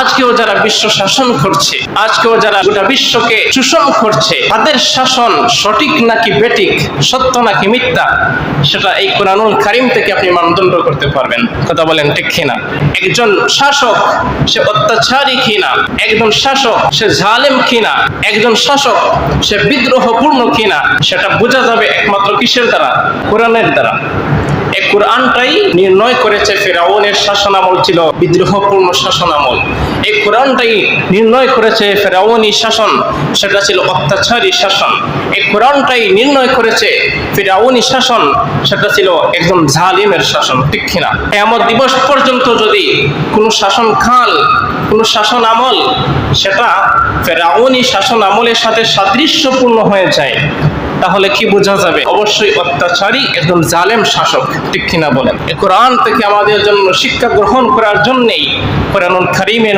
আজকেও যারা বিশ্ব শাসন করছে, আজকেও যারা গোটা বিশ্বকে শোষণ করছে, তাদের শাসন সঠিক নাকি বেঠিক, সত্য নাকি মিথ্যা, সেটা এই কোরআনুল কারীম থেকে আপনি মানদণ্ড করতে পারবেন। কথা বলেন ঠিক কিনা? একজন শাসক সে অত্যাচারী কিনা, একজন শাসক সে জালেম কিনা, একজন শাসক সে বিদ্রোহপূর্ণ কিনা, সেটা বোঝা যাবে একমাত্র কিসের দ্বারা? কোরআনের দ্বারা। এই কোরআনটাই নির্ণয় করেছে ফিরআউনের শাসনামল ছিল বিদ্রোহপূর্ণ শাসনামল। এই কোরআনটাই নির্ণয় করেছে ফিরআউনি শাসন, সেটা ছিল অত্যাচারী শাসন। এই কোরআনটাই নির্ণয় করেছে ফিরআউনি শাসন, সেটা ছিল একজন জালিমের শাসন। ঠিক কিনা? কিয়ামত দিবস পর্যন্ত যদি কোনো শাসন কাল, কোনো শাসন আমল সেটা ফিরআউনি শাসন আমলের সাথে সাদৃশ্যপূর্ণ হয়ে যায়, তাহলে কি বোঝা যাবে? অবশ্যই অত্যাচারী একজন জালেম শাসক। ঠিক কিনা বলেন? এই কোরআন থেকে আমাদের জন্য শিক্ষা গ্রহণ করার জন্যই কোরআনুল কারীমের